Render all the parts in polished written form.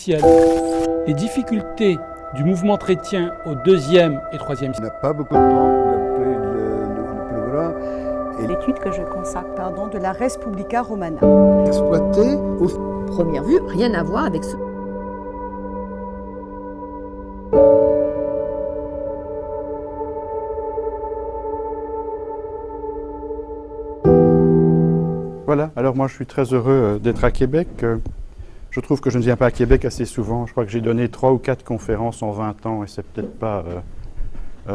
essentiel. Les difficultés du mouvement chrétien au IIe et IIIe siècle. On n'a pas beaucoup de temps d'appeler le programme. L'étude que je consacre, de la Res Publica Romana. Exploiter au première vue, rien à voir avec ce... Voilà, alors moi je suis très heureux d'être à Québec. Je trouve que je ne viens pas à Québec assez souvent. Je crois que j'ai donné 3 ou 4 conférences en 20 ans et c'est peut-être pas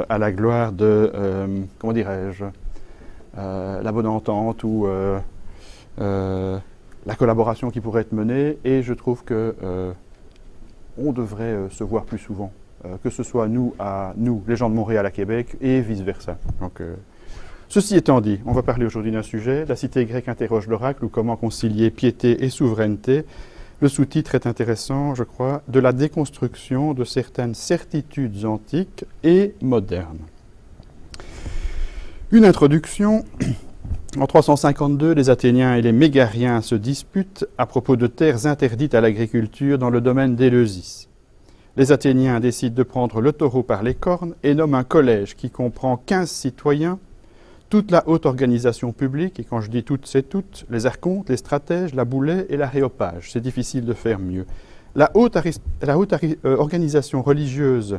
à la gloire de, comment dirais-je, la bonne entente ou la collaboration qui pourrait être menée. Et je trouve que on devrait se voir plus souvent, que ce soit nous, les gens de Montréal à Québec et vice-versa. Donc, ceci étant dit, on va parler aujourd'hui d'un sujet, la cité grecque interroge l'oracle ou comment concilier piété et souveraineté. Le sous-titre est intéressant, je crois, de la déconstruction de certaines certitudes antiques et modernes. Une introduction. En 352, les Athéniens et les Mégariens se disputent à propos de terres interdites à l'agriculture dans le domaine d'Éleusis. Les Athéniens décident de prendre le taureau par les cornes et nomment un collège qui comprend 15 citoyens, toute la haute organisation publique, et quand je dis toute, c'est toute, les archontes, les stratèges, la boulée et l'aréopage. C'est difficile de faire mieux. La haute organisation religieuse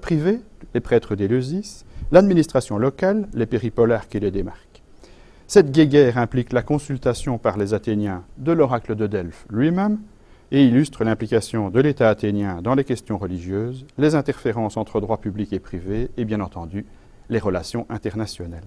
privée, les prêtres d'Éleusis, l'administration locale, les péripolarques et les démarques. Cette guéguerre implique la consultation par les Athéniens de l'oracle de Delphes lui-même et illustre l'implication de l'État athénien dans les questions religieuses, les interférences entre droit public et privé et bien entendu les relations internationales.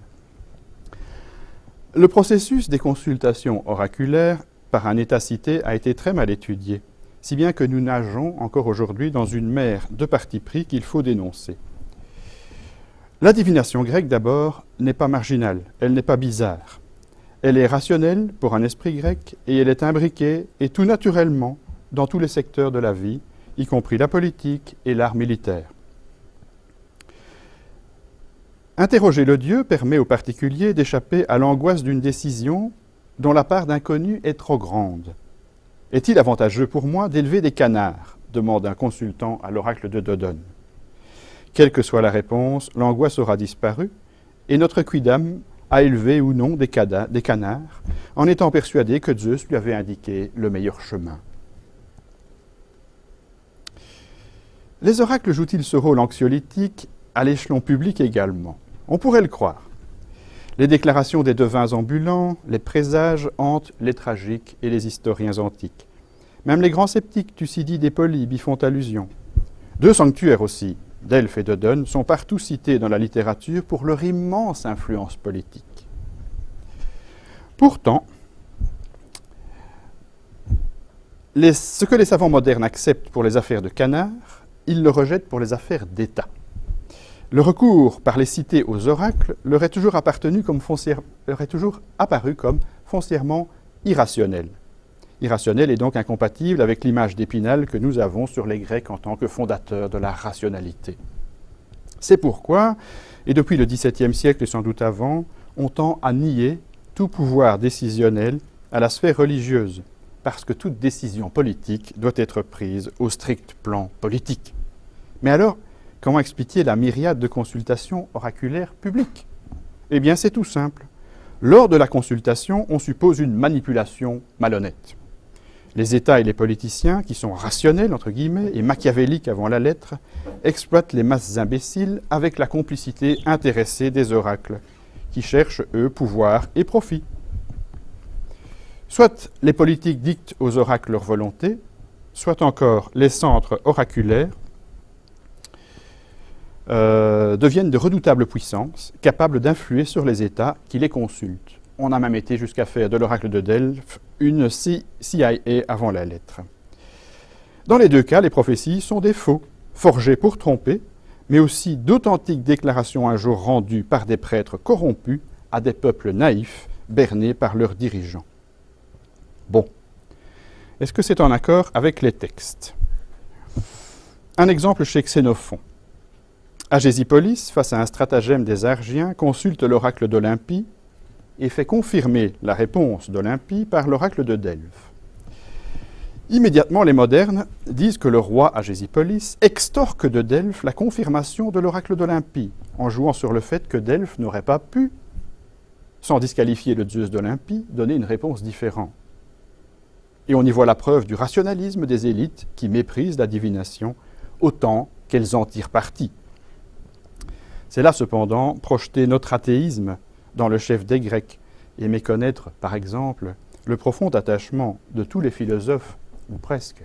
Le processus des consultations oraculaires par un État-cité a été très mal étudié, si bien que nous nageons encore aujourd'hui dans une mer de parti pris qu'il faut dénoncer. La divination grecque, d'abord, n'est pas marginale, elle n'est pas bizarre. Elle est rationnelle pour un esprit grec et elle est imbriquée, et tout naturellement, dans tous les secteurs de la vie, y compris la politique et l'art militaire. Interroger le Dieu permet aux particuliers d'échapper à l'angoisse d'une décision dont la part d'inconnu est trop grande. Est-il avantageux pour moi d'élever des canards ? Demande un consultant à l'oracle de Dodone. Quelle que soit la réponse, l'angoisse aura disparu et notre quidam a élevé ou non des canards en étant persuadé que Zeus lui avait indiqué le meilleur chemin. Les oracles jouent-ils ce rôle anxiolytique à l'échelon public également ? On pourrait le croire. Les déclarations des devins ambulants, les présages hantent les tragiques et les historiens antiques. Même les grands sceptiques, Thucydide et Polybe, y font allusion. 2 sanctuaires aussi, Delphes et Dodone, sont partout cités dans la littérature pour leur immense influence politique. Pourtant, ce que les savants modernes acceptent pour les affaires de canards, ils le rejettent pour les affaires d'État. Le recours par les cités aux oracles leur est toujours apparu comme foncièrement irrationnel. Irrationnel est donc incompatible avec l'image d'Épinal que nous avons sur les Grecs en tant que fondateurs de la rationalité. C'est pourquoi, et depuis le XVIIe siècle et sans doute avant, on tend à nier tout pouvoir décisionnel à la sphère religieuse, parce que toute décision politique doit être prise au strict plan politique. Mais alors, comment expliquer la myriade de consultations oraculaires publiques ? Eh bien, c'est tout simple. Lors de la consultation, on suppose une manipulation malhonnête. Les États et les politiciens, qui sont rationnels, entre guillemets, et machiavéliques avant la lettre, exploitent les masses imbéciles avec la complicité intéressée des oracles, qui cherchent, eux, pouvoir et profit. Soit les politiques dictent aux oracles leur volonté, soit encore les centres oraculaires deviennent de redoutables puissances, capables d'influer sur les États qui les consultent. On a même été jusqu'à faire de l'oracle de Delphes une CIA avant la lettre. Dans les 2 cas, les prophéties sont des faux, forgés pour tromper, mais aussi d'authentiques déclarations un jour rendues par des prêtres corrompus à des peuples naïfs, bernés par leurs dirigeants. Bon, est-ce que c'est en accord avec les textes ? Un exemple chez Xénophon. Agésipolis, face à un stratagème des Argiens, consulte l'oracle d'Olympie et fait confirmer la réponse d'Olympie par l'oracle de Delphes. Immédiatement, les modernes disent que le roi Agésipolis extorque de Delphes la confirmation de l'oracle d'Olympie, en jouant sur le fait que Delphes n'aurait pas pu, sans disqualifier le Zeus d'Olympie, donner une réponse différente. Et on y voit la preuve du rationalisme des élites qui méprisent la divination autant qu'elles en tirent parti. C'est là cependant projeter notre athéisme dans le chef des Grecs et méconnaître, par exemple, le profond attachement de tous les philosophes, ou presque,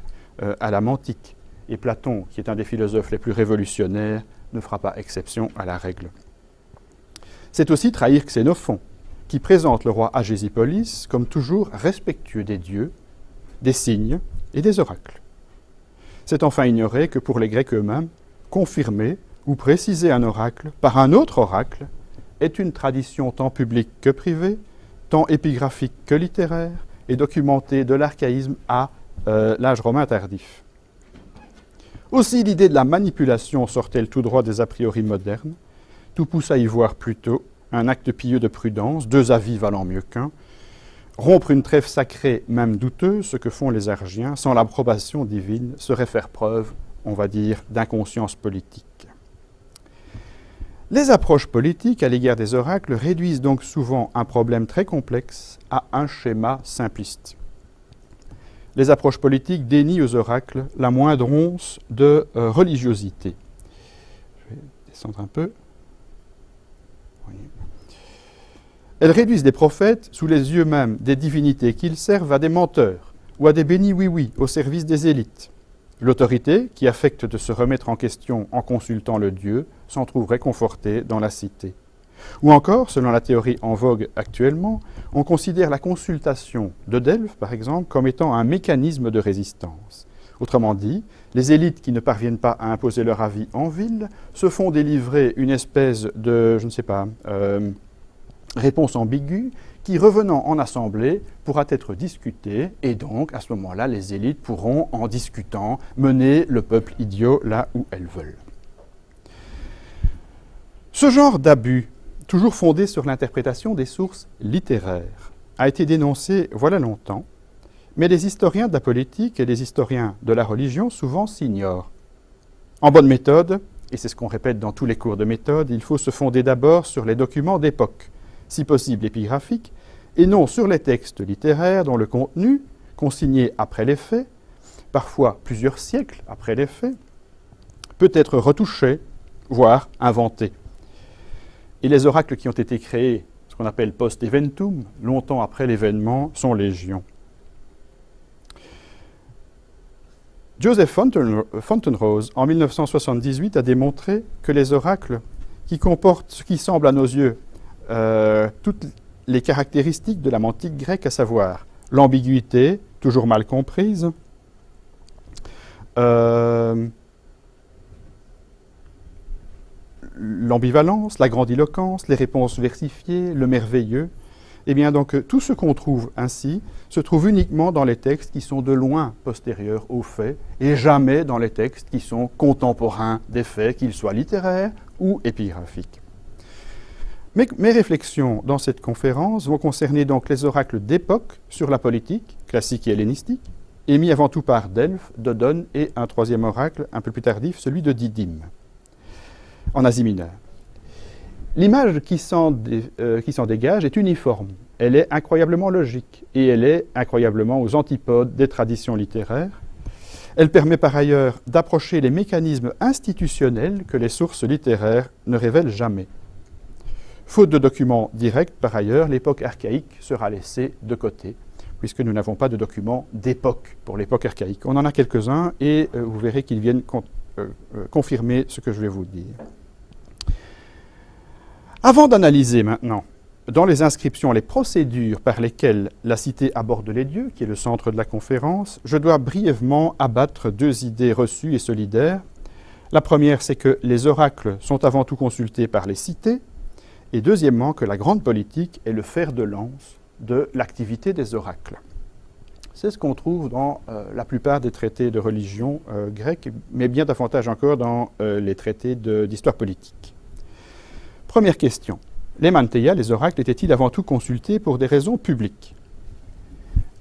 à la mantique. Et Platon, qui est un des philosophes les plus révolutionnaires, ne fera pas exception à la règle. C'est aussi trahir Xénophon, qui présente le roi Agésipolis comme toujours respectueux des dieux, des signes et des oracles. C'est enfin ignorer que pour les Grecs eux-mêmes, confirmer ou préciser un oracle par un autre oracle est une tradition tant publique que privée, tant épigraphique que littéraire, et documentée de l'archaïsme à l'âge romain tardif. Aussi, l'idée de la manipulation sort-elle tout droit des a priori modernes. Tout pousse à y voir plutôt un acte pieux de prudence, 2 avis valant mieux qu'un, rompre une trêve sacrée, même douteuse, ce que font les Argiens, sans l'approbation divine, serait faire preuve, on va dire, d'inconscience politique. Les approches politiques à l'égard des oracles réduisent donc souvent un problème très complexe à un schéma simpliste. Les approches politiques dénient aux oracles la moindre once de religiosité. Je vais descendre un peu. Oui. Elles réduisent les prophètes, sous les yeux même des divinités qu'ils servent, à des menteurs ou à des bénis oui-oui au service des élites. L'autorité, qui affecte de se remettre en question en consultant le Dieu, s'en trouve réconfortée dans la cité. Ou encore, selon la théorie en vogue actuellement, on considère la consultation de Delphes, par exemple, comme étant un mécanisme de résistance. Autrement dit, les élites qui ne parviennent pas à imposer leur avis en ville se font délivrer une espèce de, je ne sais pas, réponse ambiguë qui, revenant en assemblée, pourra être discutée, et donc, à ce moment-là, les élites pourront, en discutant, mener le peuple idiot là où elles veulent. Ce genre d'abus, toujours fondé sur l'interprétation des sources littéraires, a été dénoncé voilà longtemps, mais les historiens de la politique et les historiens de la religion souvent s'ignorent. En bonne méthode, et c'est ce qu'on répète dans tous les cours de méthode, il faut se fonder d'abord sur les documents d'époque, si possible épigraphiques, et non sur les textes littéraires dont le contenu, consigné après les faits, parfois plusieurs siècles après les faits, peut être retouché, voire inventé. Et les oracles qui ont été créés, ce qu'on appelle post-eventum, longtemps après l'événement, sont légion. Joseph Fountainrose, en 1978, a démontré que les oracles qui comportent ce qui semble à nos yeux toutes les caractéristiques de la mantique grecque, à savoir l'ambiguïté, toujours mal comprise, l'ambivalence, la grandiloquence, les réponses versifiées, le merveilleux, et bien donc tout ce qu'on trouve ainsi se trouve uniquement dans les textes qui sont de loin postérieurs aux faits et jamais dans les textes qui sont contemporains des faits, qu'ils soient littéraires ou épigraphiques. Mes réflexions dans cette conférence vont concerner donc les oracles d'époque sur la politique, classique et hellénistique, émis avant tout par Delphes, Dodone et un troisième oracle un peu plus tardif, celui de Didyme, en Asie mineure. L'image qui s'en dégage est uniforme, elle est incroyablement logique et elle est incroyablement aux antipodes des traditions littéraires. Elle permet par ailleurs d'approcher les mécanismes institutionnels que les sources littéraires ne révèlent jamais. Faute de documents directs, par ailleurs, l'époque archaïque sera laissée de côté, puisque nous n'avons pas de documents d'époque pour l'époque archaïque. On en a quelques-uns et vous verrez qu'ils viennent confirmer ce que je vais vous dire. Avant d'analyser maintenant, dans les inscriptions, les procédures par lesquelles la cité aborde les dieux, qui est le centre de la conférence, je dois brièvement abattre 2 idées reçues et solidaires. La première, c'est que les oracles sont avant tout consultés par les cités, et deuxièmement, que la grande politique est le fer de lance de l'activité des oracles. C'est ce qu'on trouve dans la plupart des traités de religion grecques, mais bien davantage encore dans les traités d'histoire politique. Première question. Les manteia, les oracles, étaient-ils avant tout consultés pour des raisons publiques?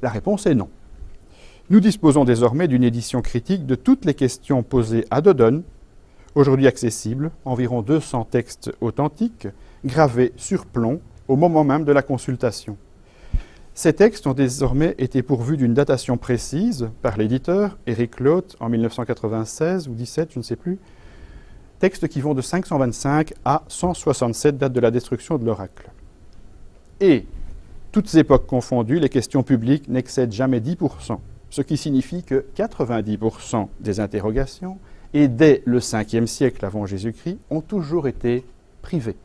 La réponse est non. Nous disposons désormais d'une édition critique de toutes les questions posées à Dodone, aujourd'hui accessible, environ 200 textes authentiques, gravés sur plomb au moment même de la consultation. Ces textes ont désormais été pourvus d'une datation précise par l'éditeur, Éric Loth, en 1996 ou 17, je ne sais plus, textes qui vont de 525 à 167, date de la destruction de l'oracle. Et, toutes époques confondues, les questions publiques n'excèdent jamais 10%, ce qui signifie que 90% des interrogations, et dès le 5e siècle avant Jésus-Christ, ont toujours été privées.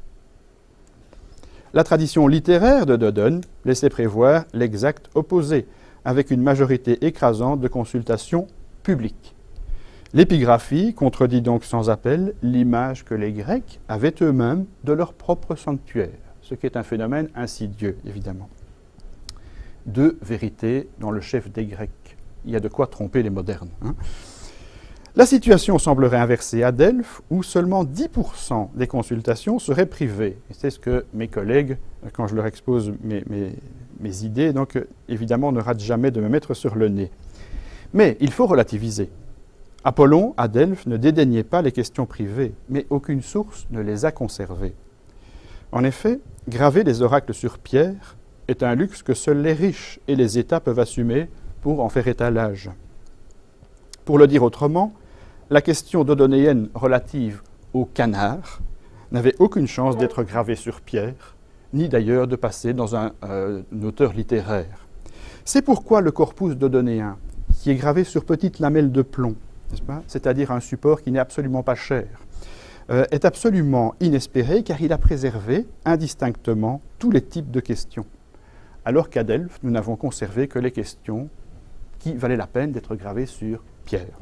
La tradition littéraire de Dodone laissait prévoir l'exact opposé, avec une majorité écrasante de consultations publiques. L'épigraphie contredit donc sans appel l'image que les Grecs avaient eux-mêmes de leur propre sanctuaire, ce qui est un phénomène insidieux, évidemment. Deux vérités dans le chef des Grecs. Il y a de quoi tromper les modernes. La situation semblerait inversée à Delphes, où seulement 10% des consultations seraient privées. Et c'est ce que mes collègues, quand je leur expose mes idées, donc évidemment ne ratent jamais de me mettre sur le nez. Mais il faut relativiser. Apollon, à Delphes, ne dédaignait pas les questions privées, mais aucune source ne les a conservées. En effet, graver des oracles sur pierre est un luxe que seuls les riches et les États peuvent assumer pour en faire étalage. Pour le dire autrement, la question dodonéenne relative au canard n'avait aucune chance d'être gravée sur pierre, ni d'ailleurs de passer dans un auteur littéraire. C'est pourquoi le corpus dodonéen, qui est gravé sur petites lamelles de plomb, n'est-ce pas, c'est-à-dire un support qui n'est absolument pas cher, est absolument inespéré car il a préservé indistinctement tous les types de questions. Alors qu'à Delphes, nous n'avons conservé que les questions qui valaient la peine d'être gravées sur pierre.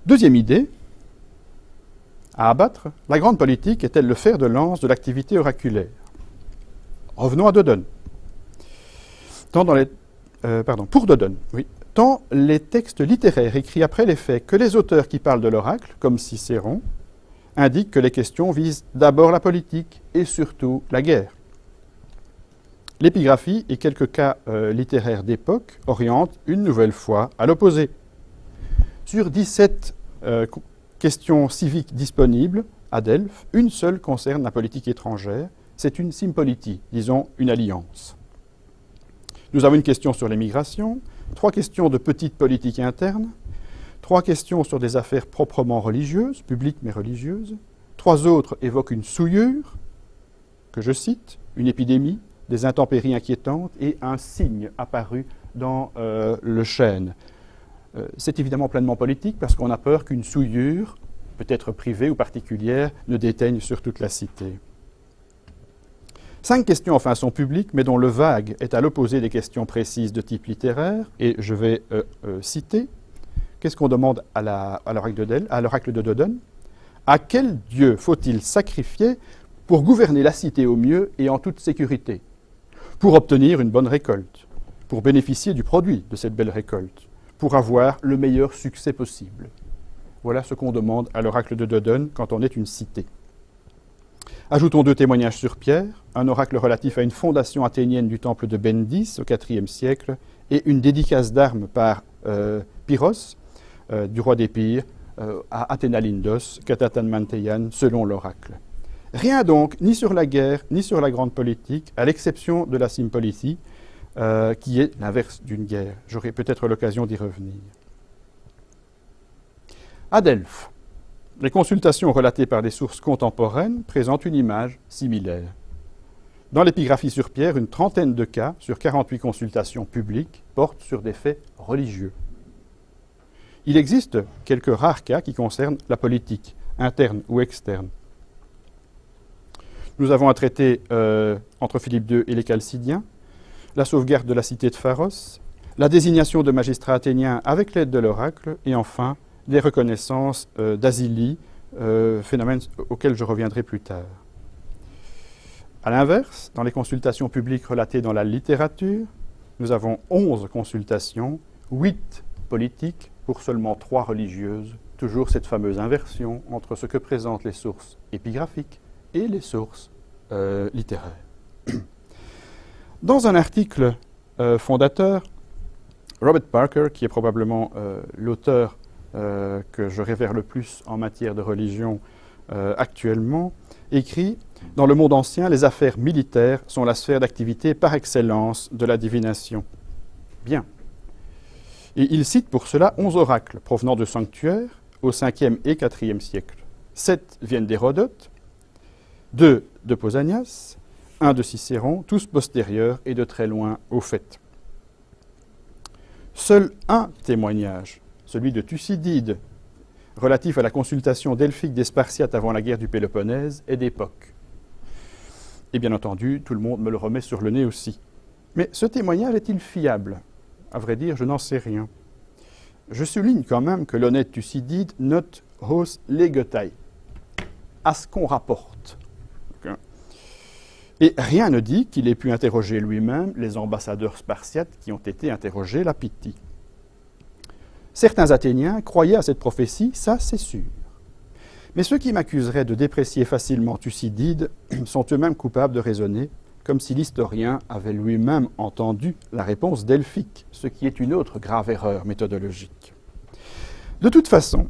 Deuxième idée à abattre, la grande politique est-elle le fer de lance de l'activité oraculaire? Revenons à Dodone. Pour Dodone, oui. Tant les textes littéraires écrits après les faits que les auteurs qui parlent de l'oracle, comme Cicéron, indiquent que les questions visent d'abord la politique et surtout la guerre. L'épigraphie et quelques cas littéraires d'époque orientent une nouvelle fois à l'opposé. Sur 17 questions civiques disponibles à Delphes, une seule concerne la politique étrangère. C'est une sympolitie, disons une alliance. Nous avons une question sur l'émigration, 3 questions de petite politique interne, 3 questions sur des affaires proprement religieuses, publiques mais religieuses, 3 autres évoquent une souillure, que je cite, une épidémie, des intempéries inquiétantes et un signe apparu dans le chêne. C'est évidemment pleinement politique parce qu'on a peur qu'une souillure, peut-être privée ou particulière, ne déteigne sur toute la cité. 5 questions enfin sont publiques, mais dont le vague est à l'opposé des questions précises de type littéraire, et je vais citer. Qu'est-ce qu'on demande à l'oracle de Dodone? À quel dieu faut-il sacrifier pour gouverner la cité au mieux et en toute sécurité, pour obtenir une bonne récolte, pour bénéficier du produit de cette belle récolte, pour avoir le meilleur succès possible? Voilà ce qu'on demande à l'oracle de Dodone quand on est une cité. Ajoutons 2 témoignages sur pierre, un oracle relatif à une fondation athénienne du temple de Bendis au IVe siècle et une dédicace d'armes par Pyrrhos, du roi d'Épire, à Athénalindos, Katatan Manteian, selon l'oracle. Rien donc, ni sur la guerre, ni sur la grande politique, à l'exception de la sympolitie, qui est l'inverse d'une guerre. J'aurai peut-être l'occasion d'y revenir. À Delphes, les consultations relatées par des sources contemporaines présentent une image similaire. Dans l'épigraphie sur pierre, une trentaine de cas sur 48 consultations publiques portent sur des faits religieux. Il existe quelques rares cas qui concernent la politique, interne ou externe. Nous avons à traiter entre Philippe II et les Chalcidiens, la sauvegarde de la cité de Pharos, la désignation de magistrats athéniens avec l'aide de l'oracle, et enfin les reconnaissances d'asilie, phénomène auquel je reviendrai plus tard. A l'inverse, dans les consultations publiques relatées dans la littérature, nous avons 11 consultations, 8 politiques pour seulement 3 religieuses, toujours cette fameuse inversion entre ce que présentent les sources épigraphiques et les sources littéraires. Dans un article fondateurs. Robert Parker, qui est probablement l'auteur que je révère le plus en matière de religion actuellement, écrit « Dans le monde ancien, les affaires militaires sont la sphère d'activité par excellence de la divination. » Bien. Et il cite pour cela 11 oracles provenant de sanctuaires au 5e et 4e siècle. 7 viennent d'Hérodote, 2 de Pausanias, 1 de Cicéron, tous postérieurs et de très loin au fait. Seul un témoignage, celui de Thucydide, relatif à la consultation delphique des Spartiates avant la guerre du Péloponnèse, est d'époque. Et bien entendu, tout le monde me le remet sur le nez aussi. Mais ce témoignage est-il fiable ? À vrai dire, je n'en sais rien. Je souligne quand même que l'honnête Thucydide note « hos legotai », à ce qu'on rapporte. Et rien ne dit qu'il ait pu interroger lui-même les ambassadeurs spartiates qui ont été interrogés la Pythie. Certains Athéniens croyaient à cette prophétie, ça c'est sûr. Mais ceux qui m'accuseraient de déprécier facilement Thucydide sont eux-mêmes coupables de raisonner comme si l'historien avait lui-même entendu la réponse delphique, ce qui est une autre grave erreur méthodologique. De toute façon,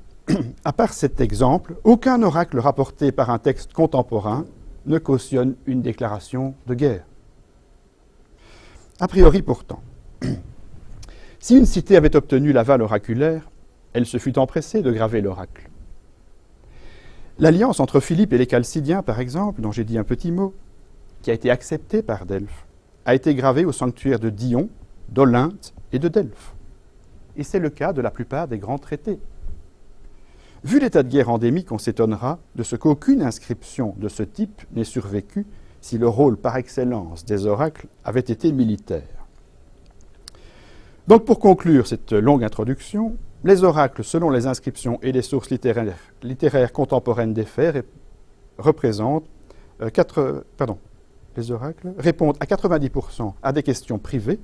à part cet exemple, aucun oracle rapporté par un texte contemporain ne cautionne une déclaration de guerre. A priori pourtant, si une cité avait obtenu l'aval oraculaire, elle se fût empressée de graver l'oracle. L'alliance entre Philippe et les Chalcidiens, par exemple, dont j'ai dit un petit mot, qui a été acceptée par Delphes, a été gravée au sanctuaire de Dion, d'Olynte et de Delphes. Et c'est le cas de la plupart des grands traités. Vu l'état de guerre endémique, on s'étonnera de ce qu'aucune inscription de ce type n'ait survécu si le rôle par excellence des oracles avait été militaire. Donc pour conclure cette longue introduction, les oracles, selon les inscriptions et les sources littéraires contemporaines des faits, les oracles répondent à 90% à des questions privées,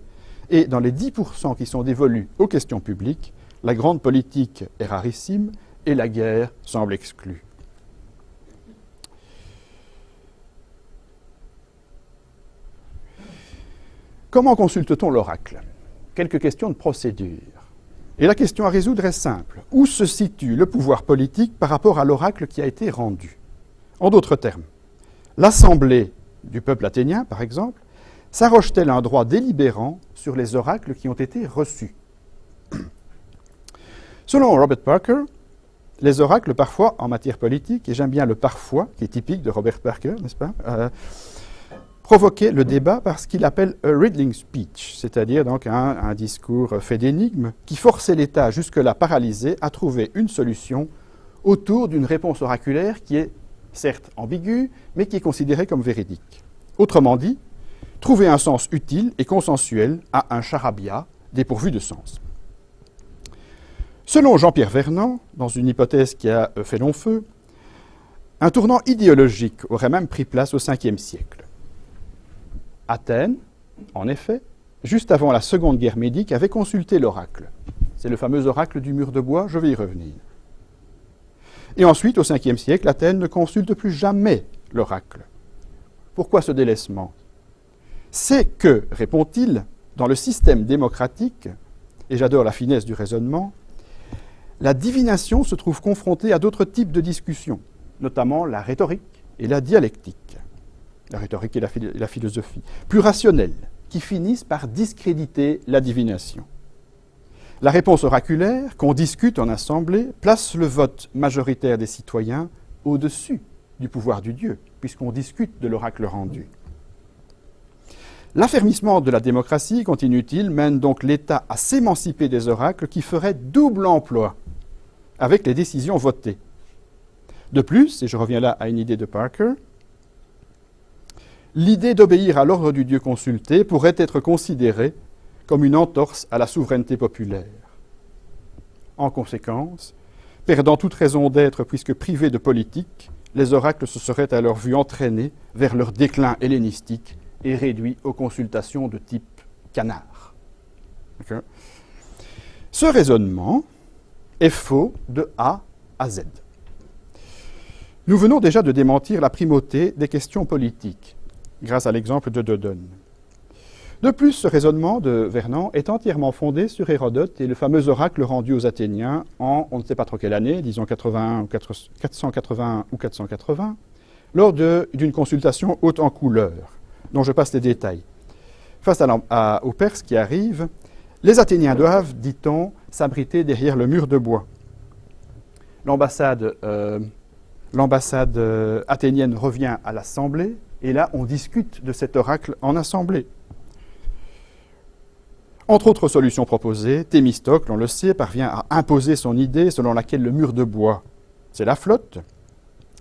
et dans les 10% qui sont dévolus aux questions publiques, la grande politique est rarissime et la guerre semble exclue. Comment consulte-t-on l'oracle ? Quelques questions de procédure. Et la question à résoudre est simple. Où se situe le pouvoir politique par rapport à l'oracle qui a été rendu ? En d'autres termes, l'Assemblée du peuple athénien, par exemple, s'arroge-t-elle un droit délibérant sur les oracles qui ont été reçus ? Selon Robert Parker, les oracles, parfois, en matière politique, et j'aime bien le parfois, qui est typique de Robert Parker, n'est-ce pas, provoquaient le débat par ce qu'il appelle « a riddling speech », c'est-à-dire donc un discours fait d'énigmes, qui forçait l'État, jusque-là paralysé, à trouver une solution autour d'une réponse oraculaire qui est certes ambiguë, mais qui est considérée comme véridique. Autrement dit, trouver un sens utile et consensuel à un charabia dépourvu de sens. Selon Jean-Pierre Vernant, dans une hypothèse qui a fait long feu, un tournant idéologique aurait même pris place au Ve siècle. Athènes, en effet, juste avant la Seconde Guerre médique, avait consulté l'oracle. C'est le fameux oracle du mur de bois, je vais y revenir. Et ensuite, au Ve siècle, Athènes ne consulte plus jamais l'oracle. Pourquoi ce délaissement ? C'est que, répond-il, dans le système démocratique, et j'adore la finesse du raisonnement, la divination se trouve confrontée à d'autres types de discussions, notamment la rhétorique et la dialectique. La rhétorique et la philosophie, plus rationnelles, qui finissent par discréditer la divination. La réponse oraculaire, qu'on discute en assemblée, place le vote majoritaire des citoyens au-dessus du pouvoir du Dieu, puisqu'on discute de l'oracle rendu. L'affermissement de la démocratie, continue-t-il, mène donc l'État à s'émanciper des oracles qui feraient double emploi avec les décisions votées. De plus, et je reviens là à une idée de Parker, l'idée d'obéir à l'ordre du Dieu consulté pourrait être considérée comme une entorse à la souveraineté populaire. En conséquence, perdant toute raison d'être puisque privés de politique, les oracles se seraient alors vus entraînés vers leur déclin hellénistique et réduits aux consultations de type canard. Okay. Ce raisonnement est faux de A à Z. Nous venons déjà de démentir la primauté des questions politiques, grâce à l'exemple de Dodone. De plus, ce raisonnement de Vernon est entièrement fondé sur Hérodote et le fameux oracle rendu aux Athéniens en, on ne sait pas trop quelle année, disons 481 ou 480, lors d'une consultation haute en couleurs, dont je passe les détails. Face aux Perses qui arrivent, les Athéniens doivent, dit-on, s'abriter derrière le mur de bois. L'ambassade athénienne revient à l'Assemblée, et là, on discute de cet oracle en Assemblée. Entre autres solutions proposées, Thémistocle, on le sait, parvient à imposer son idée selon laquelle le mur de bois, c'est la flotte.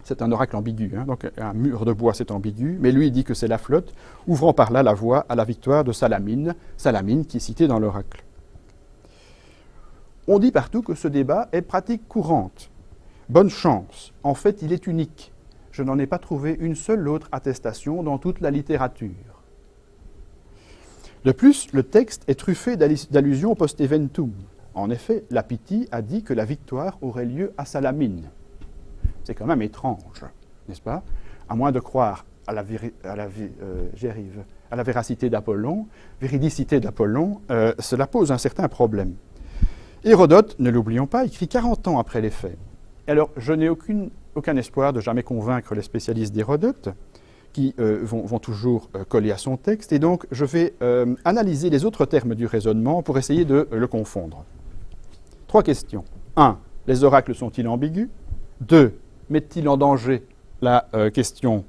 C'est un oracle ambigu, donc un mur de bois, c'est ambigu, mais lui dit que c'est la flotte, ouvrant par là la voie à la victoire de Salamine, Salamine qui est citée dans l'oracle. On dit partout que ce débat est pratique courante. Bonne chance, en fait il est unique. Je n'en ai pas trouvé une seule autre attestation dans toute la littérature. De plus, le texte est truffé d'allusions post-eventum. En effet, la Pythie a dit que la victoire aurait lieu à Salamine. C'est quand même étrange, n'est-ce pas? À moins de croire à la véracité d'Apollon, véridicité d'Apollon, cela pose un certain problème. Hérodote, ne l'oublions pas, écrit 40 ans après les faits. Alors, je n'ai aucun espoir de jamais convaincre les spécialistes d'Hérodote, qui vont toujours coller à son texte, et donc je vais analyser les autres termes du raisonnement pour essayer de le confondre. 3 questions. 1. Les oracles sont-ils ambigus? 2. Mettent-ils en danger la question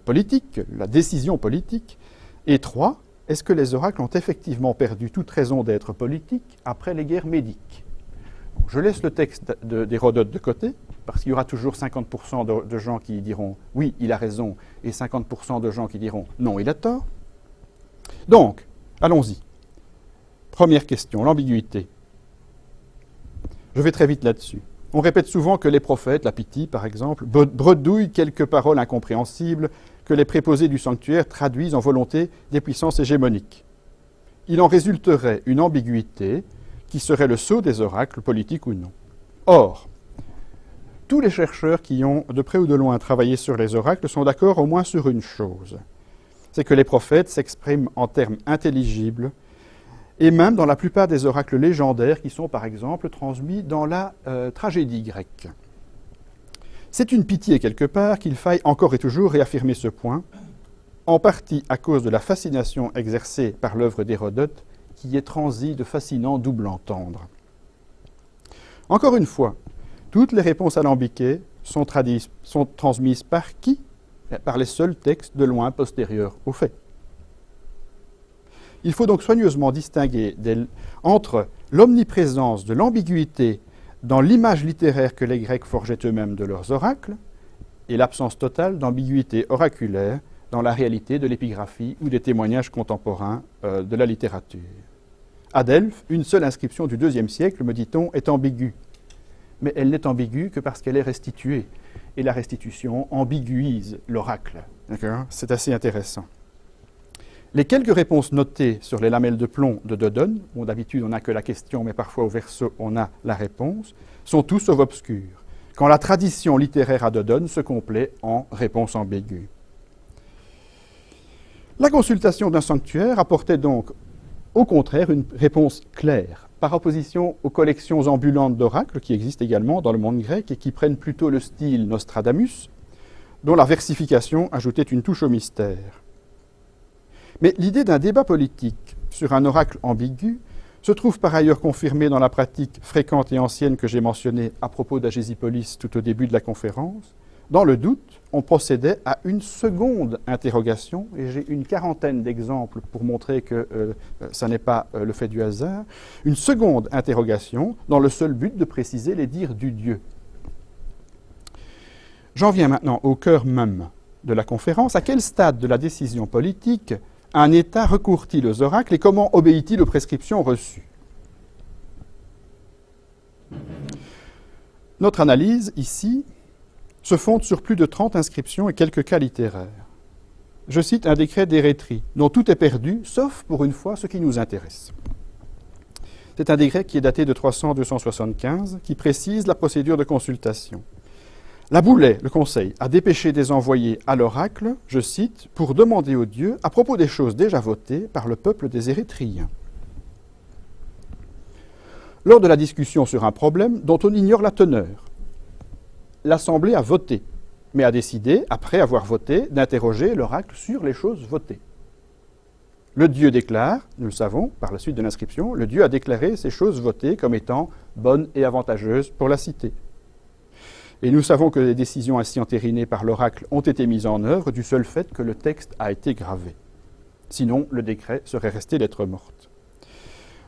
politique, la décision politique? Et 3. Est-ce que les oracles ont effectivement perdu toute raison d'être politiques après les guerres médiques? Je laisse le texte d'Hérodote de côté, parce qu'il y aura toujours 50% de gens qui diront « oui, il a raison » et 50% de gens qui diront « non, il a tort ». Donc, allons-y. Première question, l'ambiguïté. Je vais très vite là-dessus. On répète souvent que les prophètes, la Pythie par exemple, bredouillent quelques paroles incompréhensibles que les préposés du sanctuaire traduisent en volonté des puissances hégémoniques. Il en résulterait une ambiguïté qui serait le sceau des oracles, politiques ou non. Or, tous les chercheurs qui ont de près ou de loin travaillé sur les oracles sont d'accord au moins sur une chose, c'est que les prophètes s'expriment en termes intelligibles, et même dans la plupart des oracles légendaires qui sont par exemple transmis dans la tragédie grecque. C'est une pitié quelque part qu'il faille encore et toujours réaffirmer ce point, en partie à cause de la fascination exercée par l'œuvre d'Hérodote, qui est transie de fascinant double entendre. Encore une fois, toutes les réponses alambiquées sont transmises par qui? Par les seuls textes de loin postérieurs aux faits. Il faut donc soigneusement distinguer entre l'omniprésence de l'ambiguïté dans l'image littéraire que les Grecs forgeaient eux-mêmes de leurs oracles et l'absence totale d'ambiguïté oraculaire dans la réalité de l'épigraphie ou des témoignages contemporains de la littérature. À Delphes, une seule inscription du IIe siècle, me dit-on, est ambiguë. Mais elle n'est ambiguë que parce qu'elle est restituée. Et la restitution ambiguïse l'oracle. C'est assez intéressant. Les quelques réponses notées sur les lamelles de plomb de Dodone, où d'habitude on n'a que la question, mais parfois au verso on a la réponse, sont tous sauf obscures, quand la tradition littéraire à Dodone se complaît en réponse ambiguë. La consultation d'un sanctuaire apportait donc, au contraire, une réponse claire, par opposition aux collections ambulantes d'oracles qui existent également dans le monde grec et qui prennent plutôt le style Nostradamus, dont la versification ajoutait une touche au mystère. Mais l'idée d'un débat politique sur un oracle ambigu se trouve par ailleurs confirmée dans la pratique fréquente et ancienne que j'ai mentionnée à propos d'Agésipolis tout au début de la conférence. Dans le doute, on procédait à une seconde interrogation, et j'ai une quarantaine d'exemples pour montrer que ça n'est pas le fait du hasard, une seconde interrogation dans le seul but de préciser les dires du Dieu. J'en viens maintenant au cœur même de la conférence. À quel stade de la décision politique un État recourt-il aux oracles et comment obéit-il aux prescriptions reçues? Notre analyse, ici, se fonde sur plus de 30 inscriptions et quelques cas littéraires. Je cite un décret d'Érétrie, dont tout est perdu, sauf pour une fois ce qui nous intéresse. C'est un décret qui est daté de 300-275, qui précise la procédure de consultation. La Boulet, le Conseil, a dépêché des envoyés à l'oracle, je cite, pour demander aux dieux à propos des choses déjà votées par le peuple des Érythréens. Lors de la discussion sur un problème dont on ignore la teneur, l'Assemblée a voté, mais a décidé, après avoir voté, d'interroger l'oracle sur les choses votées. Le dieu déclare, nous le savons, par la suite de l'inscription, le dieu a déclaré ces choses votées comme étant bonnes et avantageuses pour la cité. Et nous savons que les décisions ainsi entérinées par l'oracle ont été mises en œuvre du seul fait que le texte a été gravé. Sinon, le décret serait resté lettre morte.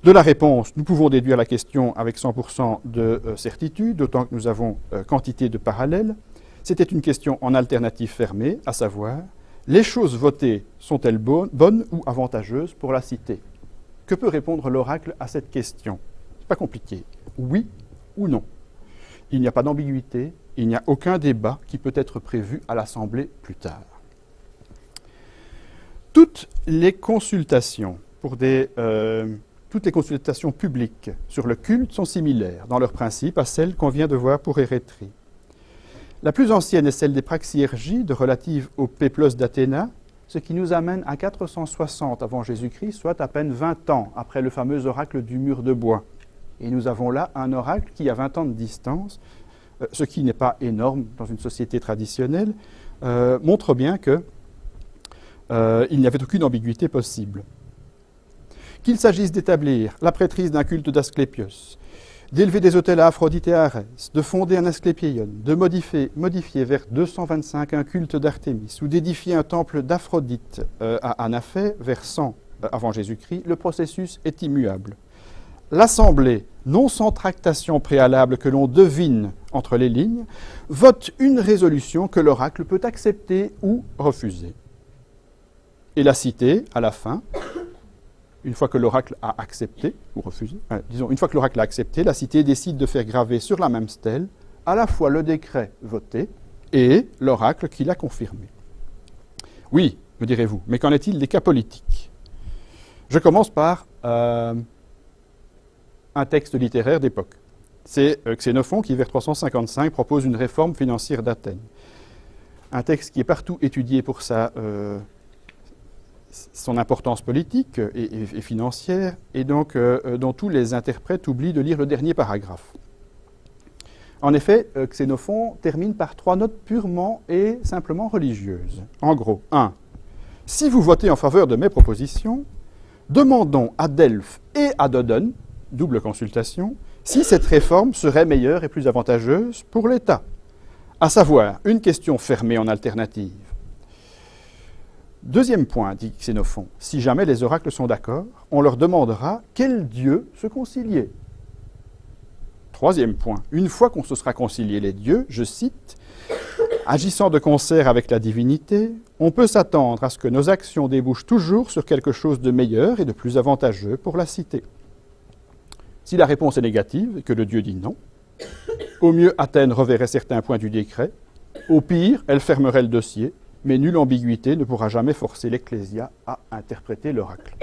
De la réponse, nous pouvons déduire la question avec 100% de certitude, d'autant que nous avons quantité de parallèles. C'était une question en alternative fermée, à savoir, les choses votées sont-elles bonnes ou avantageuses pour la cité? Que peut répondre l'oracle à cette question? C'est pas compliqué. Oui ou non. Il n'y a pas d'ambiguïté, il n'y a aucun débat qui peut être prévu à l'Assemblée plus tard. Toutes les consultations publiques sur le culte sont similaires dans leur principe à celles qu'on vient de voir pour Érythrée. La plus ancienne est celle des Praxiergides relatives au péplos d'Athéna, ce qui nous amène à 460 avant Jésus-Christ, soit à peine 20 ans après le fameux oracle du mur de bois. Et nous avons là un oracle qui a 20 ans de distance, ce qui n'est pas énorme dans une société traditionnelle, montre bien qu'il n'y avait aucune ambiguïté possible. Qu'il s'agisse d'établir la prêtrise d'un culte d'Asclépios, d'élever des autels à Aphrodite et à Arès, de fonder un Asclépieion, de modifier vers 225 un culte d'Artémis, ou d'édifier un temple d'Aphrodite à Anaphée vers 100 avant Jésus-Christ, le processus est immuable. L'Assemblée, non sans tractation préalable que l'on devine entre les lignes, vote une résolution que l'oracle peut accepter ou refuser. Et la cité, à la fin, une fois que l'oracle a accepté, ou refusé, une fois que l'oracle a accepté, la cité décide de faire graver sur la même stèle à la fois le décret voté et l'oracle qui l'a confirmé. Oui, me direz-vous, mais qu'en est-il des cas politiques? Je commence par un texte littéraire d'époque. C'est Xénophon qui, vers 355, propose une réforme financière d'Athènes. Un texte qui est partout étudié pour son importance politique et financière, et donc dont tous les interprètes oublient de lire le dernier paragraphe. En effet, Xénophon termine par 3 notes purement et simplement religieuses. En gros, 1. Si vous votez en faveur de mes propositions, demandons à Delphes et à Dodone, double consultation, si cette réforme serait meilleure et plus avantageuse pour l'État. À savoir, une question fermée en alternative. Deuxième point, dit Xénophon, si jamais les oracles sont d'accord, on leur demandera quel dieu se concilier. Troisième point, une fois qu'on se sera concilié les dieux, je cite, agissant de concert avec la divinité, on peut s'attendre à ce que nos actions débouchent toujours sur quelque chose de meilleur et de plus avantageux pour la cité. Si la réponse est négative et que le dieu dit non, au mieux Athènes reverrait certains points du décret, au pire elle fermerait le dossier, mais nulle ambiguïté ne pourra jamais forcer l'Ecclésia à interpréter l'oracle.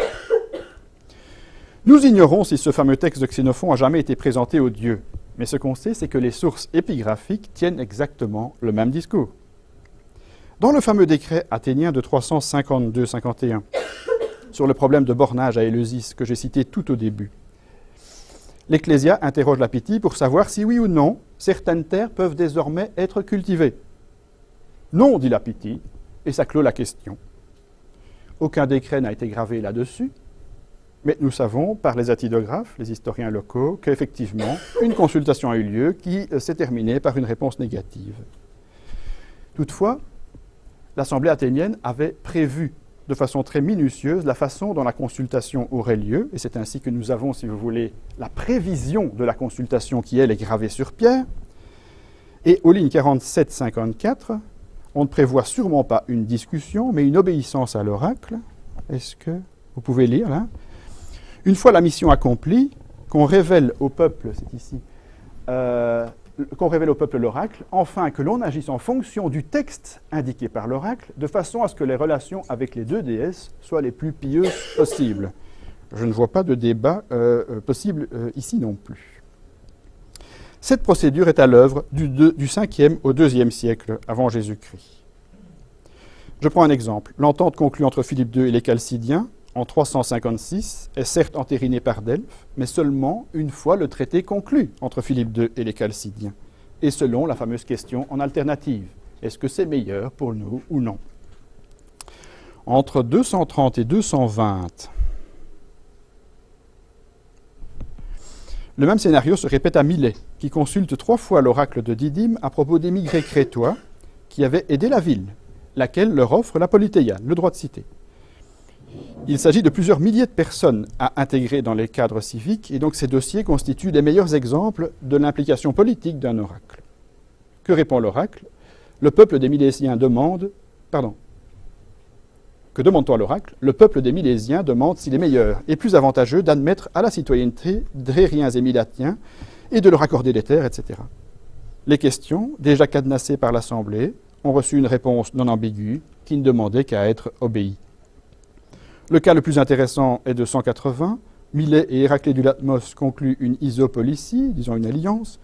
Nous ignorons si ce fameux texte de Xénophon a jamais été présenté aux dieux, mais ce qu'on sait, c'est que les sources épigraphiques tiennent exactement le même discours. Dans le fameux décret athénien de 352-51, sur le problème de bornage à Éleusis que j'ai cité tout au début, l'Ecclésia interroge la Pythie pour savoir si oui ou non certaines terres peuvent désormais être cultivées. Non, dit la Pythie, et ça clôt la question. Aucun décret n'a été gravé là-dessus, mais nous savons par les attidographes, les historiens locaux, qu'effectivement, une consultation a eu lieu qui s'est terminée par une réponse négative. Toutefois, l'Assemblée athénienne avait prévu de façon très minutieuse la façon dont la consultation aurait lieu, et c'est ainsi que nous avons, si vous voulez, la prévision de la consultation qui, elle, est gravée sur pierre. Et aux lignes 47-54, on ne prévoit sûrement pas une discussion, mais une obéissance à l'oracle. Est-ce que vous pouvez lire, là? Une fois la mission accomplie, qu'on révèle au peuple, c'est ici, qu'on révèle au peuple l'oracle, enfin que l'on agisse en fonction du texte indiqué par l'oracle, de façon à ce que les relations avec les deux déesses soient les plus pieuses possibles. Je ne vois pas de débat possible ici non plus. Cette procédure est à l'œuvre du 5e au 2e siècle avant Jésus-Christ. Je prends un exemple. L'entente conclue entre Philippe II et les Chalcidiens en 356 est certes entérinée par Delphes, mais seulement une fois le traité conclu entre Philippe II et les Chalcidiens, et selon la fameuse question en alternative. Est-ce que c'est meilleur pour nous ou non? Entre 230 et 220, le même scénario se répète à Milet, qui consulte 3 fois l'oracle de Didyme à propos d'émigrés crétois qui avaient aidé la ville, laquelle leur offre la politéia, le droit de cité. Il s'agit de plusieurs milliers de personnes à intégrer dans les cadres civiques, et donc ces dossiers constituent les meilleurs exemples de l'implication politique d'un oracle. Que répond l'oracle? Le peuple des Milésiens demande... Que demande-t-on à l'oracle? Le peuple des Milésiens demande s'il est meilleur et plus avantageux d'admettre à la citoyenneté Drériens et Milatiens et de leur accorder des terres, etc. Les questions, déjà cadenassées par l'Assemblée, ont reçu une réponse non ambiguë qui ne demandait qu'à être obéie. Le cas le plus intéressant est de 180. Milet et Héraclée du Latmos concluent une isopolicie, disons une alliance,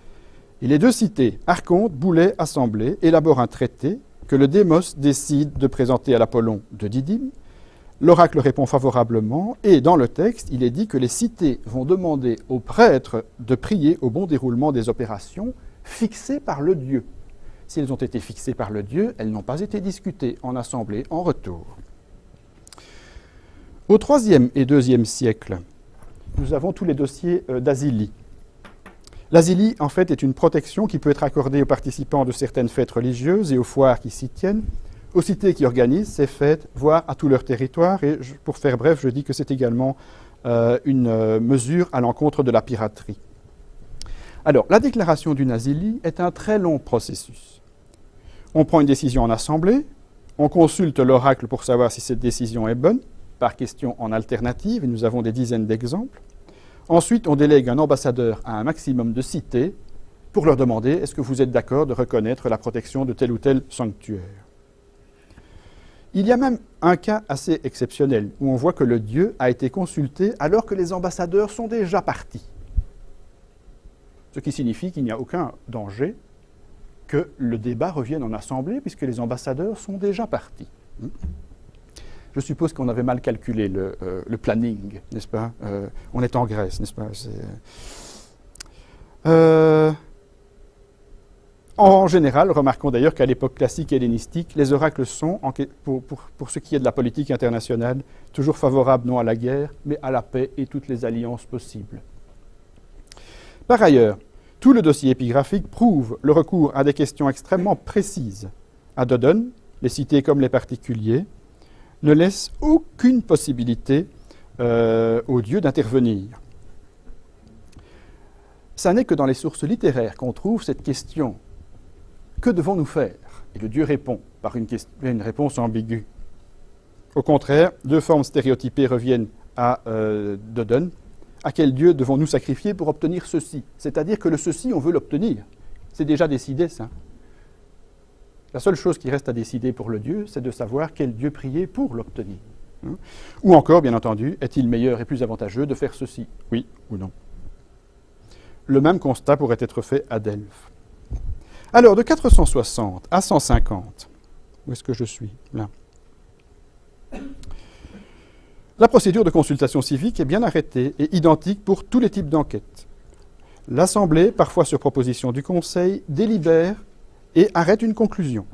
et les deux cités, Archonte, Boulay, Assemblée, élaborent un traité que le démos décide de présenter à l'Apollon de Didyme. L'oracle répond favorablement, et dans le texte, il est dit que les cités vont demander aux prêtres de prier au bon déroulement des opérations fixées par le dieu. Si elles ont été fixées par le dieu, elles n'ont pas été discutées en assemblée en retour. Au IIIe et IIe siècle, nous avons tous les dossiers d'asilie. L'asilie, en fait, est une protection qui peut être accordée aux participants de certaines fêtes religieuses et aux foires qui s'y tiennent, aux cités qui organisent ces fêtes, voire à tout leur territoire. Et pour faire bref, je dis que c'est également une mesure à l'encontre de la piraterie. Alors, la déclaration d'une asilie est un très long processus. On prend une décision en assemblée, on consulte l'oracle pour savoir si cette décision est bonne, par question en alternative, et nous avons des dizaines d'exemples. Ensuite, on délègue un ambassadeur à un maximum de cités pour leur demander « Est-ce que vous êtes d'accord de reconnaître la protection de tel ou tel sanctuaire ?» Il y a même un cas assez exceptionnel où on voit que le dieu a été consulté alors que les ambassadeurs sont déjà partis. Ce qui signifie qu'il n'y a aucun danger que le débat revienne en assemblée puisque les ambassadeurs sont déjà partis. Je suppose qu'on avait mal calculé le planning, n'est-ce pas? On est en Grèce, n'est-ce pas? En général, remarquons d'ailleurs qu'à l'époque classique hellénistique, les oracles sont, pour ce qui est de la politique internationale, toujours favorables non à la guerre, mais à la paix et toutes les alliances possibles. Par ailleurs, tout le dossier épigraphique prouve le recours à des questions extrêmement précises. À Dodone, les cités comme les particuliers, ne laisse aucune possibilité au dieu d'intervenir. Ça n'est que dans les sources littéraires qu'on trouve cette question. Que devons-nous faire? Et le dieu répond par une réponse ambiguë. Au contraire, deux formes stéréotypées reviennent à Dodone. À quel dieu devons-nous sacrifier pour obtenir ceci? C'est-à-dire que le ceci, on veut l'obtenir. C'est déjà décidé, ça. La seule chose qui reste à décider pour le Dieu, c'est de savoir quel Dieu prier pour l'obtenir. Ou encore, bien entendu, est-il meilleur et plus avantageux de faire ceci? Oui ou non? Le même constat pourrait être fait à Delphes. Alors, de 460 à 150, où est-ce que je suis? Là. La procédure de consultation civique est bien arrêtée et identique pour tous les types d'enquêtes. L'Assemblée, parfois sur proposition du Conseil, délibère et arrête une conclusion.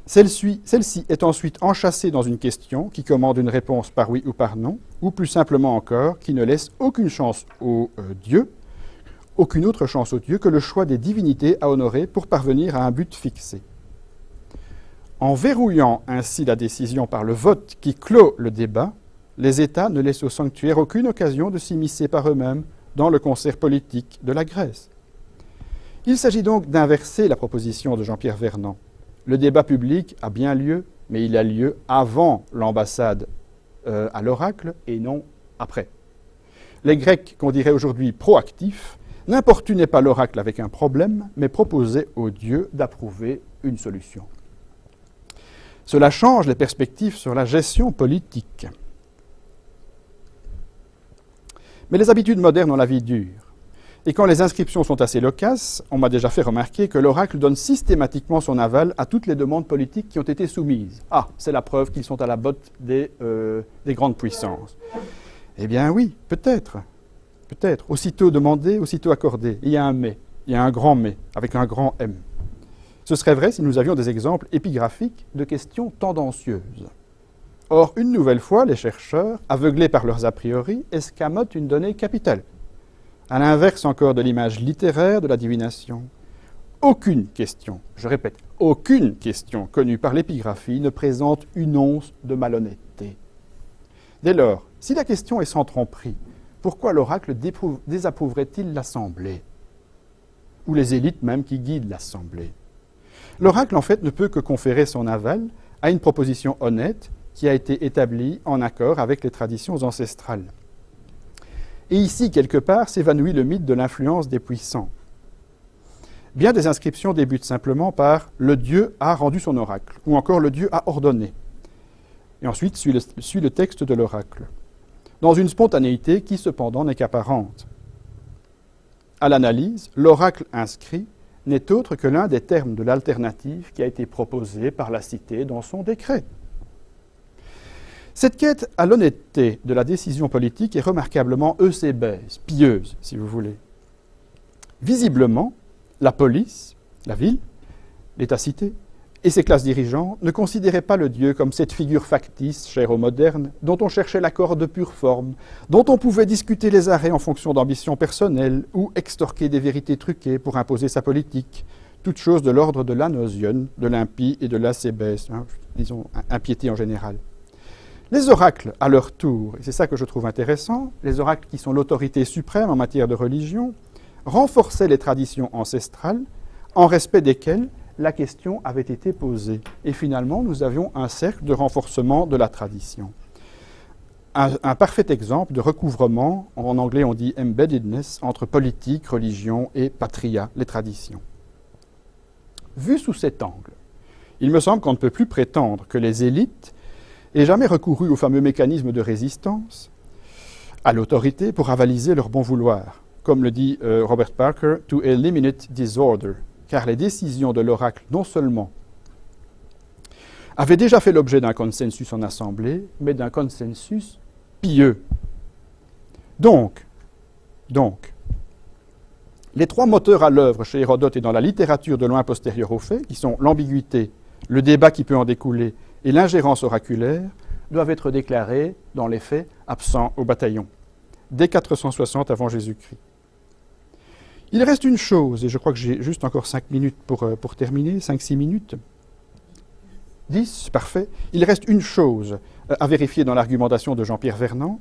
Celle-ci est ensuite enchâssée dans une question qui commande une réponse par oui ou par non, ou plus simplement encore, qui ne laisse aucune chance au Dieu, aucune autre chance au Dieu que le choix des divinités à honorer pour parvenir à un but fixé. En verrouillant ainsi la décision par le vote qui clôt le débat, les États ne laissent au sanctuaire aucune occasion de s'immiscer par eux-mêmes dans le concert politique de la Grèce. Il s'agit donc d'inverser la proposition de Jean-Pierre Vernant. Le débat public a bien lieu, mais il a lieu avant l'ambassade à l'oracle et non après. Les Grecs, qu'on dirait aujourd'hui proactifs, n'importunaient pas l'oracle avec un problème, mais proposaient au dieu d'approuver une solution. Cela change les perspectives sur la gestion politique. Mais les habitudes modernes ont la vie dure. Et quand les inscriptions sont assez loquaces, on m'a déjà fait remarquer que l'oracle donne systématiquement son aval à toutes les demandes politiques qui ont été soumises. Ah, c'est la preuve qu'ils sont à la botte des grandes puissances. Eh bien oui, peut-être. Peut-être. Aussitôt demandé, aussitôt accordé. Il y a un mais. Il y a un grand mais, avec un grand M. Ce serait vrai si nous avions des exemples épigraphiques de questions tendancieuses. Or, une nouvelle fois, les chercheurs, aveuglés par leurs a priori, escamotent une donnée capitale. À l'inverse encore de l'image littéraire de la divination, aucune question, je répète, aucune question connue par l'épigraphie ne présente une once de malhonnêteté. Dès lors, si la question est sans tromperie, pourquoi l'oracle désapprouverait-il l'assemblée? Ou les élites même qui guident l'assemblée? L'oracle, en fait, ne peut que conférer son aval à une proposition honnête qui a été établie en accord avec les traditions ancestrales. Et ici, quelque part, s'évanouit le mythe de l'influence des puissants. Bien des inscriptions débutent simplement par « le Dieu a rendu son oracle » ou encore « le Dieu a ordonné ». Et ensuite suit le texte de l'oracle, dans une spontanéité qui cependant n'est qu'apparente. À l'analyse, l'oracle inscrit n'est autre que l'un des termes de l'alternative qui a été proposée par la cité dans son décret. Cette quête à l'honnêteté de la décision politique est remarquablement eusébèse, pieuse, si vous voulez. Visiblement, la police, la ville, l'État-cité et ses classes dirigeantes ne considéraient pas le Dieu comme cette figure factice, chère aux modernes, dont on cherchait l'accord de pure forme, dont on pouvait discuter les arrêts en fonction d'ambitions personnelles ou extorquer des vérités truquées pour imposer sa politique, toutes choses de l'ordre de l'anosion, de l'impie et de l'asébès, disons, impiété en général. Les oracles, à leur tour, et c'est ça que je trouve intéressant, les oracles qui sont l'autorité suprême en matière de religion, renforçaient les traditions ancestrales en respect desquelles la question avait été posée. Et finalement, nous avions un cercle de renforcement de la tradition. Un parfait exemple de recouvrement, en anglais on dit embeddedness, entre politique, religion et patria, les traditions. Vu sous cet angle, il me semble qu'on ne peut plus prétendre que les élites aient jamais recouru au fameux mécanisme de résistance à l'autorité pour avaliser leur bon vouloir, comme le dit Robert Parker, « to eliminate disorder », car les décisions de l'oracle non seulement avaient déjà fait l'objet d'un consensus en assemblée, mais d'un consensus pieux. Donc, les trois moteurs à l'œuvre chez Hérodote et dans la littérature de loin postérieure aux faits, qui sont l'ambiguïté, le débat qui peut en découler et l'ingérence oraculaire, doivent être déclarés, dans les faits, absents au bataillon, dès 460 avant Jésus-Christ. Il reste une chose, et je crois que j'ai juste encore 5 minutes pour terminer, 5-6 minutes. 10, parfait. Il reste une chose à vérifier dans l'argumentation de Jean-Pierre Vernant.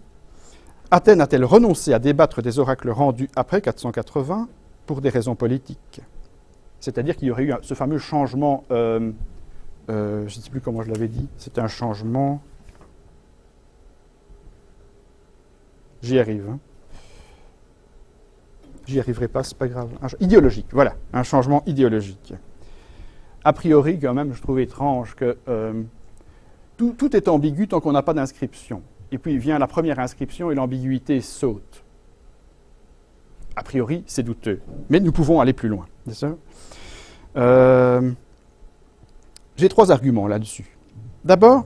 Athènes a-t-elle renoncé à débattre des oracles rendus après 480 pour des raisons politiques? C'est-à-dire qu'il y aurait eu ce fameux changement, je ne sais plus comment je l'avais dit, c'était un changement... J'y arrive, hein. J'y arriverai pas, c'est pas grave. Idéologique, voilà, un changement idéologique. A priori, quand même, je trouve étrange que tout est ambigu tant qu'on n'a pas d'inscription. Et puis vient la première inscription et l'ambiguïté saute. A priori, c'est douteux. Mais nous pouvons aller plus loin. C'est ça? J'ai 3 arguments là-dessus. D'abord,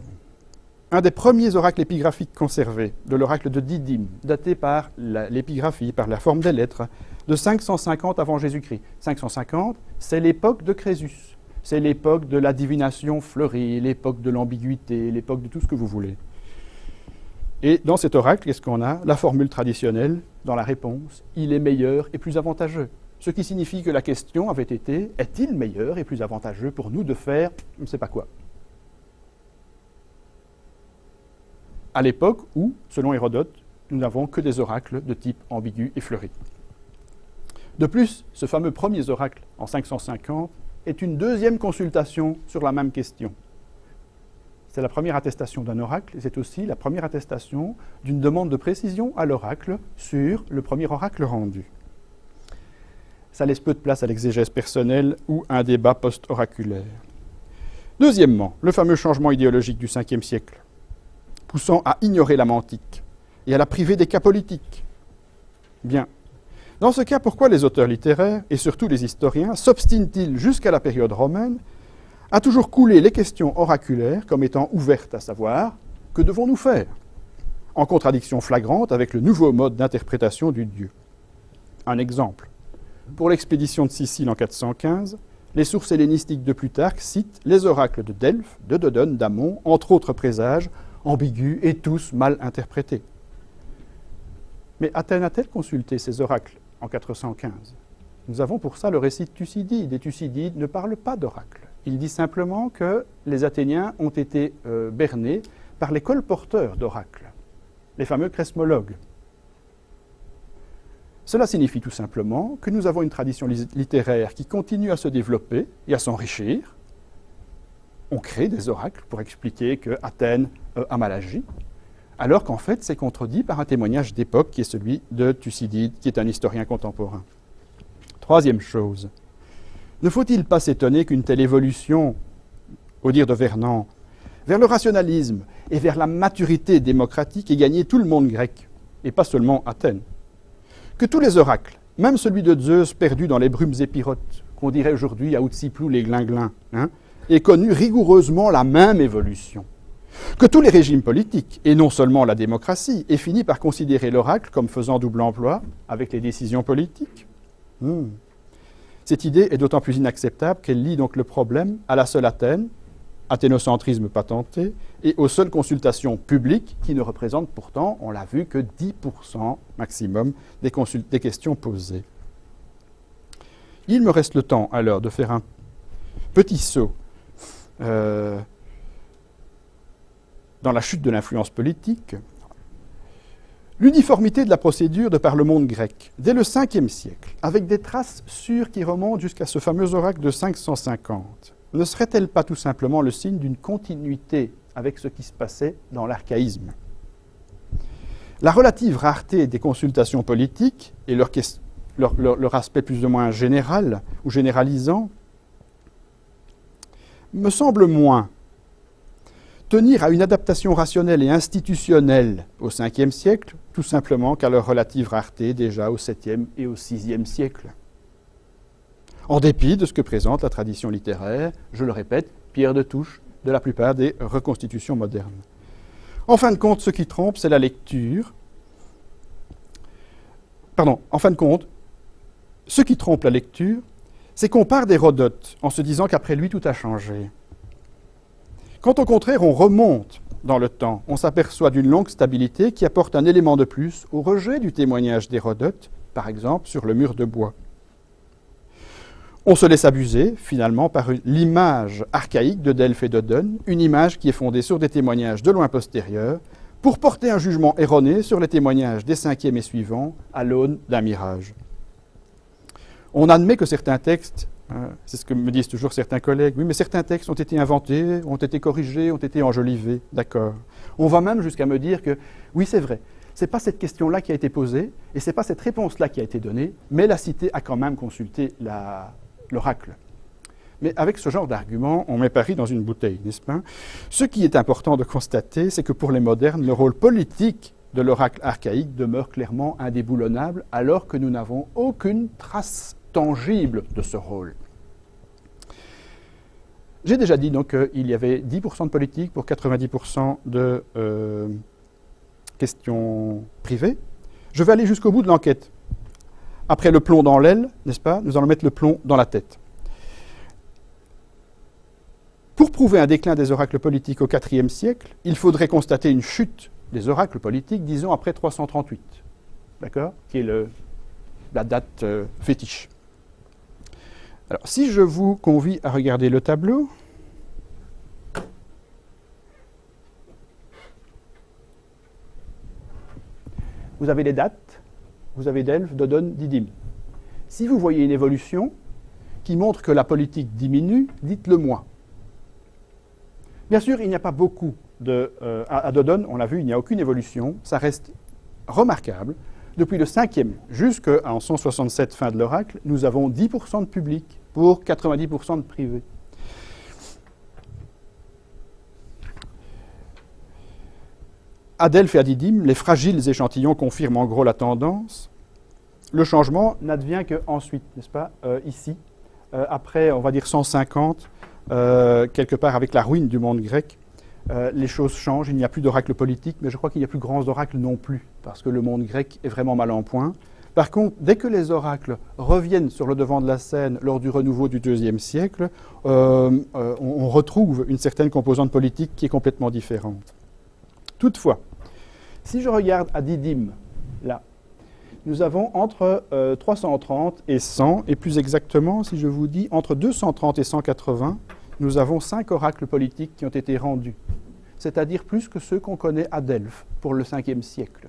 un des premiers oracles épigraphiques conservés, de l'oracle de Didyme, daté par l'épigraphie, par la forme des lettres, de 550 avant Jésus-Christ. 550, c'est l'époque de Crésus. C'est l'époque de la divination fleurie, l'époque de l'ambiguïté, l'époque de tout ce que vous voulez. Et dans cet oracle, qu'est-ce qu'on a? La formule traditionnelle, dans la réponse, il est meilleur et plus avantageux. Ce qui signifie que la question avait été, est-il meilleur et plus avantageux pour nous de faire, je ne sais pas quoi? À l'époque où, selon Hérodote, nous n'avons que des oracles de type ambigu et fleuri. De plus, ce fameux premier oracle, en 550, est une deuxième consultation sur la même question. C'est la première attestation d'un oracle, et c'est aussi la première attestation d'une demande de précision à l'oracle sur le premier oracle rendu. Ça laisse peu de place à l'exégèse personnelle ou à un débat post-oraculaire. Deuxièmement, le fameux changement idéologique du 5e siècle, poussant à ignorer la mantique et à la priver des cas politiques. Bien. Dans ce cas, pourquoi les auteurs littéraires, et surtout les historiens, s'obstinent-ils jusqu'à la période romaine à toujours couler les questions oraculaires comme étant ouvertes, à savoir « que devons-nous faire ?» en contradiction flagrante avec le nouveau mode d'interprétation du dieu. Un exemple. Pour l'expédition de Sicile en 415, les sources hellénistiques de Plutarque citent les oracles de Delphes, de Dodone, d'Amon, entre autres présages, ambigus et tous mal interprétés. Mais Athènes a-t-elle consulté ces oracles en 415 ? Nous avons pour ça le récit de Thucydide, et Thucydide ne parle pas d'oracles. Il dit simplement que les Athéniens ont été bernés par les colporteurs d'oracles, les fameux cresmologues. Cela signifie tout simplement que nous avons une tradition littéraire qui continue à se développer et à s'enrichir. On crée des oracles pour expliquer que Athènes a mal agi, alors qu'en fait c'est contredit par un témoignage d'époque qui est celui de Thucydide, qui est un historien contemporain. Troisième chose, ne faut-il pas s'étonner qu'une telle évolution, au dire de Vernon, vers le rationalisme et vers la maturité démocratique ait gagné tout le monde grec, et pas seulement Athènes? Que tous les oracles, même celui de Zeus perdu dans les brumes épirotes, qu'on dirait aujourd'hui à Outsiplou les glinglins, aient connu rigoureusement la même évolution. Que tous les régimes politiques, et non seulement la démocratie, aient fini par considérer l'oracle comme faisant double emploi avec les décisions politiques. Cette idée est d'autant plus inacceptable qu'elle lie donc le problème à la seule Athènes, athénocentrisme patenté, et aux seules consultations publiques qui ne représentent pourtant, on l'a vu, que 10% maximum des questions posées. Il me reste le temps alors de faire un petit saut dans la chute de l'influence politique. L'uniformité de la procédure de par le monde grec, dès le 5e siècle, avec des traces sûres qui remontent jusqu'à ce fameux oracle de 550, ne serait-elle pas tout simplement le signe d'une continuité avec ce qui se passait dans l'archaïsme ? La relative rareté des consultations politiques et leur aspect plus ou moins général ou généralisant me semble moins tenir à une adaptation rationnelle et institutionnelle au 5e siècle, tout simplement qu'à leur relative rareté déjà au 7e et au 6e siècle. En dépit de ce que présente la tradition littéraire, je le répète, pierre de touche de la plupart des reconstitutions modernes. En fin de compte, ce qui trompe, c'est la lecture. En fin de compte, ce qui trompe la lecture, c'est qu'on part d'Hérodote en se disant qu'après lui, tout a changé. Quand au contraire, on remonte dans le temps, on s'aperçoit d'une longue stabilité qui apporte un élément de plus au rejet du témoignage d'Hérodote, par exemple sur le mur de bois. On se laisse abuser, finalement, par l'image archaïque de Delphes et d'Odone, une image qui est fondée sur des témoignages de loin postérieurs, pour porter un jugement erroné sur les témoignages des 5e et suivants à l'aune d'un mirage. On admet que certains textes, c'est ce que me disent toujours certains collègues, oui, mais certains textes ont été inventés, ont été corrigés, ont été enjolivés, d'accord. On va même jusqu'à me dire que, oui, c'est vrai, ce n'est pas cette question-là qui a été posée, et ce n'est pas cette réponse-là qui a été donnée, mais la cité a quand même consulté l'oracle. Mais avec ce genre d'argument, on met Paris dans une bouteille, n'est-ce pas ? Ce qui est important de constater, c'est que pour les modernes, le rôle politique de l'oracle archaïque demeure clairement indéboulonnable, alors que nous n'avons aucune trace tangible de ce rôle. J'ai déjà dit donc qu'il y avait 10% de politique pour 90% de questions privées. Je vais aller jusqu'au bout de l'enquête. Après le plomb dans l'aile, n'est-ce pas, nous allons mettre le plomb dans la tête. Pour prouver un déclin des oracles politiques au IVe siècle, il faudrait constater une chute des oracles politiques, disons après 338, d'accord, qui est la date fétiche. Alors, si je vous convie à regarder le tableau, vous avez les dates, vous avez Delphes, Dodone, Didyme. Si vous voyez une évolution qui montre que la politique diminue, dites-le moi. Bien sûr, il n'y a pas beaucoup à Dodone, on l'a vu, il n'y a aucune évolution, ça reste remarquable. Depuis le 5e jusqu'en 167, fin de l'oracle, nous avons 10% de public pour 90% de privé. À Delphes et à Didyme, les fragiles échantillons confirment en gros la tendance. Le changement n'advient qu'ensuite, n'est-ce pas, ici, après, on va dire 150, quelque part avec la ruine du monde grec, les choses changent, il n'y a plus d'oracle politique, mais je crois qu'il n'y a plus grands oracles non plus, parce que le monde grec est vraiment mal en point. Par contre, dès que les oracles reviennent sur le devant de la scène lors du renouveau du IIe siècle, on retrouve une certaine composante politique qui est complètement différente. Toutefois, si je regarde à Didyme, là, nous avons entre 330 et 100, et plus exactement, si je vous dis, entre 230 et 180, nous avons 5 oracles politiques qui ont été rendus, c'est-à-dire plus que ceux qu'on connaît à Delphes pour le 5e siècle.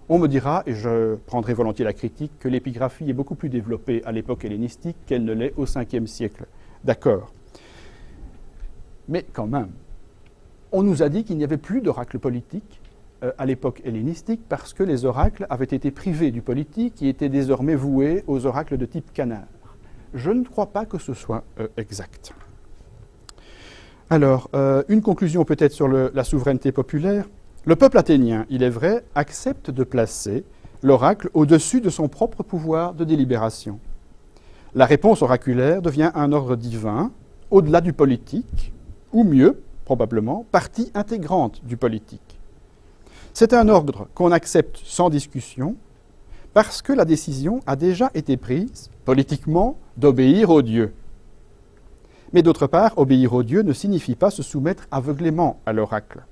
On me dira, et je prendrai volontiers la critique, que l'épigraphie est beaucoup plus développée à l'époque hellénistique qu'elle ne l'est au 5e siècle. D'accord. Mais quand même, on nous a dit qu'il n'y avait plus d'oracles politiques à l'époque hellénistique parce que les oracles avaient été privés du politique et étaient désormais voués aux oracles de type canard. Je ne crois pas que ce soit exact. Alors, une conclusion peut-être sur la souveraineté populaire. Le peuple athénien, il est vrai, accepte de placer l'oracle au-dessus de son propre pouvoir de délibération. La réponse oraculaire devient un ordre divin, au-delà du politique, ou mieux, probablement, partie intégrante du politique. C'est un ordre qu'on accepte sans discussion, parce que la décision a déjà été prise, politiquement, d'obéir aux dieux. Mais d'autre part, obéir aux dieux ne signifie pas se soumettre aveuglément à l'oracle,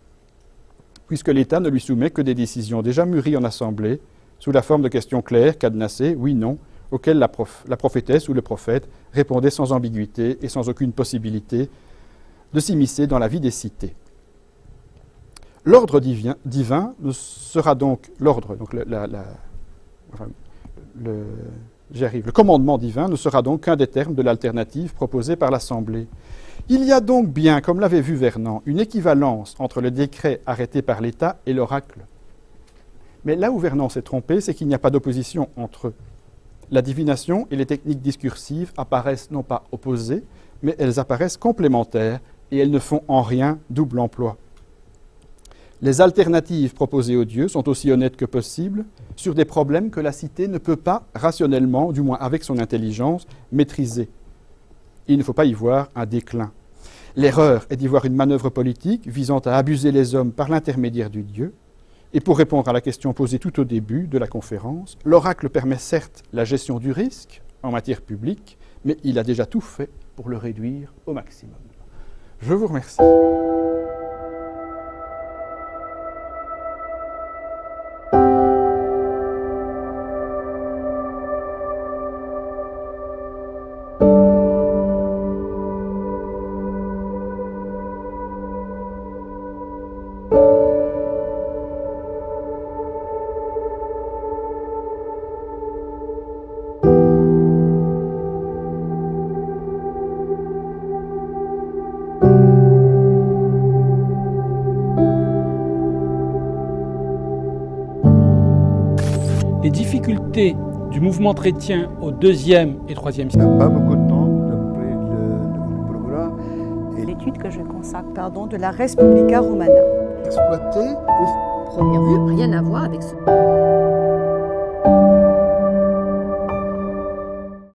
puisque l'État ne lui soumet que des décisions déjà mûries en assemblée, sous la forme de questions claires, cadenassées, oui, non, auxquelles la prophétesse ou le prophète répondait sans ambiguïté et sans aucune possibilité de s'immiscer dans la vie des cités. L'ordre divin ne sera donc l'ordre, donc le commandement divin ne sera donc qu'un des termes de l'alternative proposée par l'Assemblée. Il y a donc bien, comme l'avait vu Vernant, une équivalence entre le décret arrêté par l'État et l'oracle. Mais là où Vernant s'est trompé, c'est qu'il n'y a pas d'opposition entre eux. La divination et les techniques discursives apparaissent non pas opposées, mais elles apparaissent complémentaires et elles ne font en rien double emploi. Les alternatives proposées aux dieux sont aussi honnêtes que possible sur des problèmes que la cité ne peut pas rationnellement, du moins avec son intelligence, maîtriser. Il ne faut pas y voir un déclin. L'erreur est d'y voir une manœuvre politique visant à abuser les hommes par l'intermédiaire du Dieu. Et pour répondre à la question posée tout au début de la conférence, l'oracle permet certes la gestion du risque en matière publique, mais il a déjà tout fait pour le réduire au maximum. Je vous remercie. Les difficultés du mouvement chrétien au IIe et IIIe On siècle. n'a pas beaucoup de temps d'après le programme. Et L'étude que je consacre, de la Res Publica Romana. exploiter Première vue, rien à voir avec ce...